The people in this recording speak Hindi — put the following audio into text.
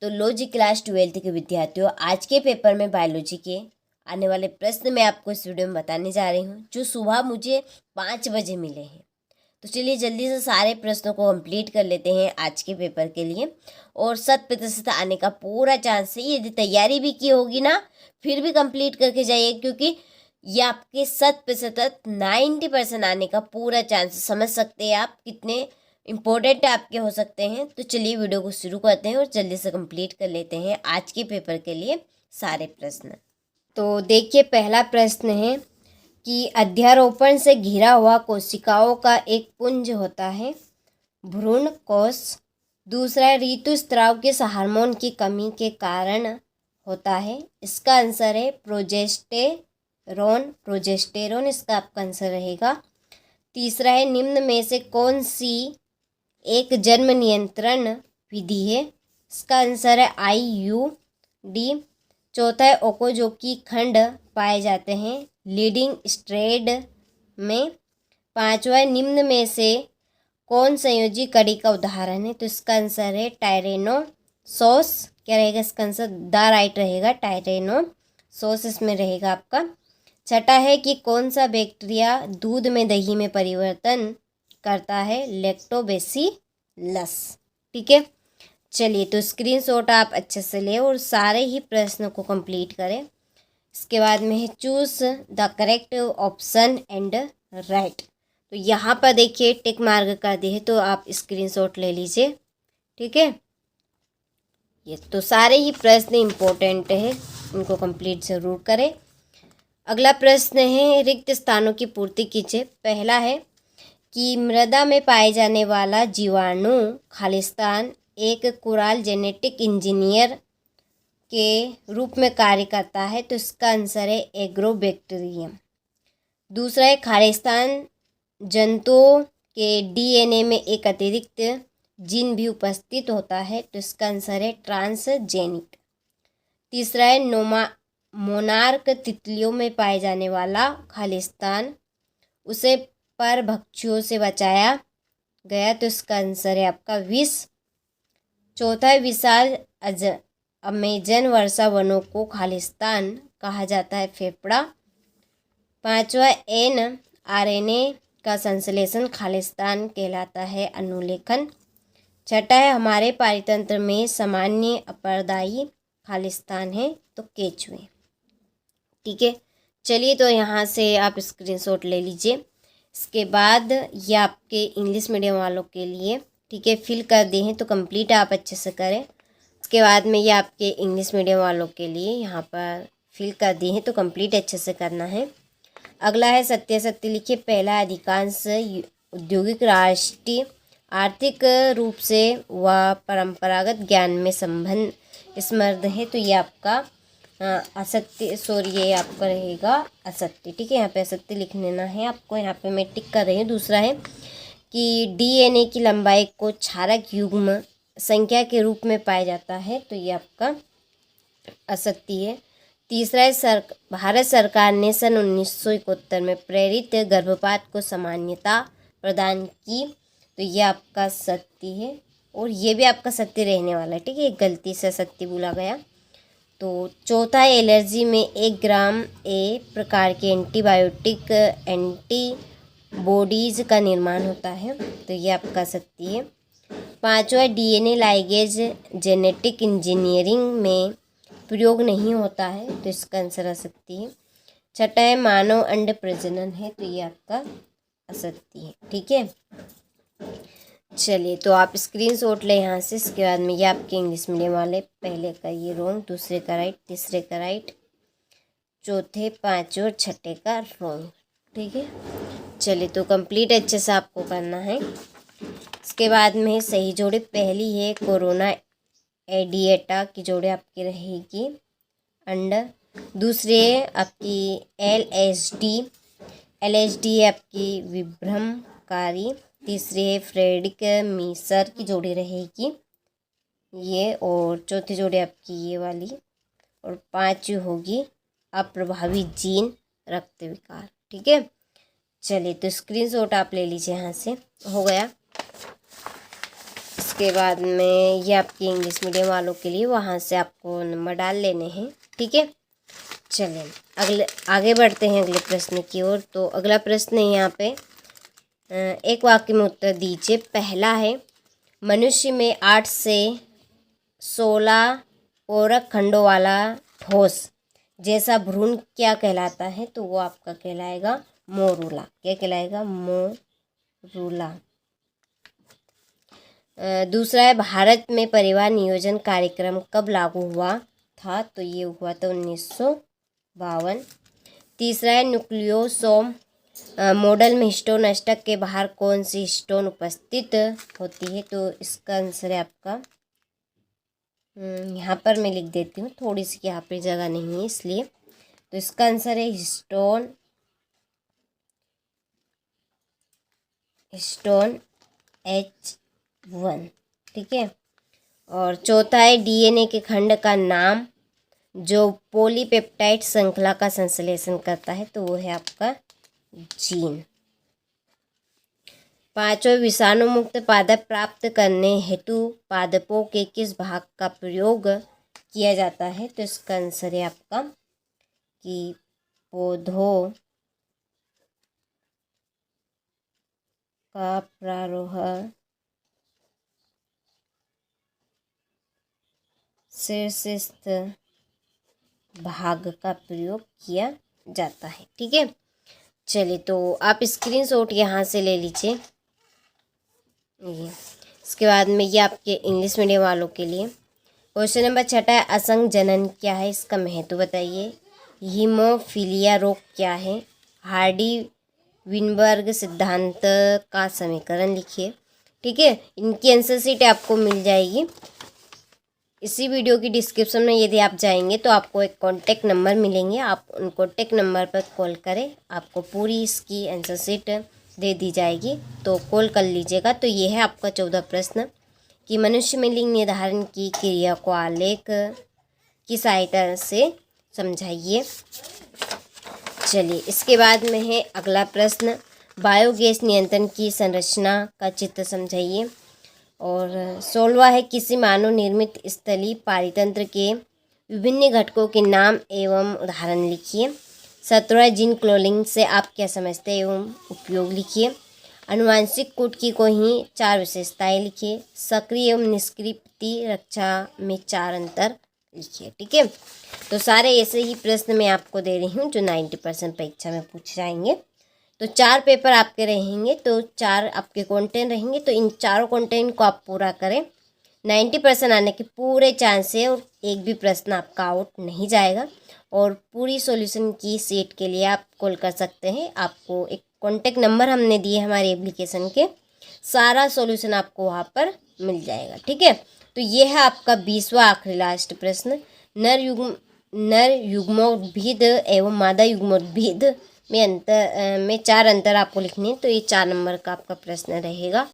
तो लो जी क्लास 12th के विद्यार्थियों, आज के पेपर में बायोलॉजी के आने वाले प्रश्न मैं आपको इस वीडियो में बताने जा रही हूँ, जो सुबह मुझे 5 बजे मिले हैं। तो चलिए जल्दी से सारे प्रश्नों को कंप्लीट कर लेते हैं आज के पेपर के लिए। और 100% आने का पूरा चांस है। यदि तैयारी भी की होगी ना, फिर भी कंप्लीट करके जाइए, क्योंकि ये आपके 100% 90% आने का पूरा चांस। समझ सकते हैं आप कितने इम्पोर्टेंट आपके हो सकते हैं। तो चलिए वीडियो को शुरू करते हैं और जल्दी से कंप्लीट कर लेते हैं आज के पेपर के लिए सारे प्रश्न। तो देखिए, पहला प्रश्न है कि अध्यारोपण से घिरा हुआ कोशिकाओं का एक पुंज होता है भ्रूण कोश। दूसरा है ऋतुस्राव के हार्मोन की कमी के कारण होता है। इसका आंसर है प्रोजेस्टेरोन इसका आपका आंसर रहेगा। तीसरा है निम्न में से कौन सी एक जन्म नियंत्रण विधि है। इसका आंसर है IUD। चौथा है ओकोजोकी खंड पाए जाते हैं लीडिंग स्ट्रेड में। पांचवा है निम्न में से कौन संयोजी कड़ी का उदाहरण है। तो इसका आंसर है टायरेनोसोस। क्या रहेगा इसका आंसर? द राइट रहेगा, टायरेनोसोस इसमें रहेगा आपका। छठा है कि कौन सा बैक्टीरिया दूध में दही में परिवर्तन करता है, लैक्टोबैसिलस। ठीक है, चलिए तो स्क्रीनशॉट आप अच्छे से ले और सारे ही प्रश्नों को कंप्लीट करें। इसके बाद में है choose the correct option and right. तो यहाँ पर देखिए टिक मार्क कर दिए, तो आप स्क्रीनशॉट ले लीजिए। ठीक है, ये तो सारे ही प्रश्न इम्पोर्टेंट है, उनको कंप्लीट ज़रूर करें। अगला प्रश्न है रिक्त स्थानों की पूर्ति कीजिए। पहला है कि मृदा में पाए जाने वाला जीवाणु खालिस्तान एक कुराल जेनेटिक इंजीनियर के रूप में कार्य करता है। तो इसका आंसर है एग्रोबैक्टीरियम। दूसरा है खालिस्तान जंतुओं के DNA में एक अतिरिक्त जीन भी उपस्थित होता है। तो इसका आंसर है ट्रांसजेनिक। तीसरा है मोनार्क तितलियों में पाए जाने वाला खालिस्तान, उसे परभक्षियों से बचाया गया। तो इसका आंसर है आपका विष। चौथा है विशाल अमेजन वर्षा वनों को खालिस्तान कहा जाता है, फेफड़ा। पांचवा mRNA का संश्लेषण खालिस्तान कहलाता है, अनुलेखन। छठा है हमारे पारितंत्र में सामान्य अपर्दायी खालिस्तान है, तो केचुए। ठीक है, चलिए तो यहाँ से आप स्क्रीनशॉट ले लीजिए। इसके बाद ये आपके इंग्लिश मीडियम वालों के लिए, ठीक है, फिल कर दिए हैं, तो कंप्लीट आप अच्छे से करें। इसके बाद में ये आपके इंग्लिश मीडियम वालों के लिए यहाँ पर फिल कर दिए हैं, तो कंप्लीट अच्छे से करना है। अगला है सत्य लिखिए। पहला अधिकांश औद्योगिक राष्ट्रीय आर्थिक रूप से व परंपरागत ज्ञान में संबंध समृद्ध है। तो ये आपका असत्य, सॉरी ये आपका रहेगा असत्य। ठीक है, यहाँ पे असत्य लिख लेना है आपको, यहाँ पे मैं टिक कर रही हूँ। दूसरा है कि DNA की लंबाई को क्षारक युग्म संख्या के रूप में पाया जाता है। तो ये आपका असत्य है। तीसरा है भारत सरकार ने सन 1971 में प्रेरित गर्भपात को सामान्यता प्रदान की। तो ये आपका सत्य है, और ये भी आपका सत्य रहने वाला है। ठीक है, गलती से सत्य बोला गया। तो चौथा है एलर्जी में 1 ग्राम A प्रकार के एंटीबायोटिक एंटीबॉडीज का निर्माण होता है। तो ये आपका सत्य है। पांचवा DNA लाइगेज जेनेटिक इंजीनियरिंग में प्रयोग नहीं होता है। तो इसका आंसर असत्य है। छठा है मानव अंड प्रजनन है। तो ये आपका असत्य है। ठीक है, चलिए तो आप स्क्रीनशॉट ले यहाँ से। इसके बाद में ये आपके इंग्लिश मीडियम वाले, पहले का ये रॉन्ग, दूसरे का राइट, तीसरे का राइट, चौथे, पाँचवें और छठे का रॉन्ग। ठीक है, चलिए तो कंप्लीट अच्छे से आपको करना है। इसके बाद में सही जोड़े, पहली है कोरोना एडिएटा की जोड़े आपकी रहेगी अंडर। दूसरी है आपकी LSD है आपकी विभ्रमकारी। तीसरी है फ्रेडरिक मीसर की जोड़ी रहेगी ये, और चौथी जोड़ी आपकी ये वाली, और पांचवी होगी अप्रभावी जीन रक्त विकार। ठीक है, चलिए तो स्क्रीनशॉट आप ले लीजिए यहाँ से। हो गया। उसके बाद में ये आपकी इंग्लिश मीडियम वालों के लिए, वहाँ से आपको नंबर डाल लेने हैं। ठीक है, चलिए आगे बढ़ते हैं अगले प्रश्न की ओर। तो अगला प्रश्न है यहाँ पे, एक वाक्य में उत्तर दीजिए। पहला है, मनुष्य में 8 से 16 पूरक खंडों वाला ठोस जैसा भ्रूण क्या कहलाता है? तो वो आपका कहलाएगा मोरूला। क्या कहलाएगा? मोरूला। दूसरा है, भारत में परिवार नियोजन कार्यक्रम कब लागू हुआ था? तो ये हुआ था 1952। तीसरा है, न्यूक्लियोसोम मॉडल में हिस्टोन अष्टक के बाहर कौन सी हिस्टोन उपस्थित होती है? तो इसका आंसर है आपका, यहाँ पर मैं लिख देती हूँ, थोड़ी सी यहाँ पे जगह नहीं है इसलिए। तो इसका आंसर है हिस्टोन H1। ठीक है, और चौथा है, डीएनए के खंड का नाम जो पॉलीपेप्टाइड श्रृंखला का संश्लेषण करता है? तो वो है आपका जीन। पांचवें, विषाणु मुक्त पादप प्राप्त करने हेतु पादपों के किस भाग का प्रयोग किया जाता है? तो इसका आंसर है आपका कि पौधों का प्रारोह शीर्षस्थ भाग का प्रयोग किया जाता है। ठीक है, चलिए तो आप स्क्रीनशॉट यहाँ से ले लीजिए। ये इसके बाद में ये आपके इंग्लिश मीडियम वालों के लिए क्वेश्चन नंबर 6 है, असंग जनन क्या है? इसका महत्व बताइए। हीमोफीलिया रोग क्या है? हार्डी विनबर्ग सिद्धांत का समीकरण लिखिए। ठीक है, इनकी आंसर शीट आपको मिल जाएगी इसी वीडियो की डिस्क्रिप्शन में। यदि आप जाएंगे तो आपको एक कॉन्टेक्ट नंबर मिलेंगे, आप उन कॉन्टेक्ट नंबर पर कॉल करें, आपको पूरी इसकी आंसर शीट दे दी जाएगी, तो कॉल कर लीजिएगा। तो ये है आपका 14 प्रश्न कि मनुष्य में लिंग निर्धारण की क्रिया को आलेख की सहायता से समझाइए। चलिए इसके बाद में है अगला प्रश्न, बायोगैस नियंत्रण की संरचना का चित्र समझाइए। और 16वां है, किसी मानव निर्मित स्थलीय पारितंत्र के विभिन्न घटकों के नाम एवं उदाहरण लिखिए। 17वां, जीन क्लोनिंग से आप क्या समझते हैं एवं उपयोग लिखिए। अनुवांशिक कूट की कोई 4 विशेषताएं लिखिए। सक्रिय एवं निष्क्रिय प्रतिरक्षा में 4 अंतर लिखिए। ठीक है, तो सारे ऐसे ही प्रश्न मैं आपको दे रही हूँ जो 90% परीक्षा में पूछ जाएंगे। तो 4 पेपर आपके रहेंगे, तो 4 आपके कंटेंट रहेंगे, तो इन चारों कंटेंट को आप पूरा करें। 90% आने के पूरे चांस है और एक भी प्रश्न आपका आउट नहीं जाएगा। और पूरी सॉल्यूशन की सीट के लिए आप कॉल कर सकते हैं, आपको एक कॉन्टेक्ट नंबर हमने दिए हमारे एप्लीकेशन के, सारा सॉल्यूशन आपको वहाँ पर मिल जाएगा। ठीक है, तो ये है आपका 20वां आखिरी लास्ट प्रश्न, नर युग्मोद्भिद एवं मादा युग्मोद्भिद में 4 अंतर आपको लिखने हैं। तो ये 4 नंबर का आपका प्रश्न रहेगा।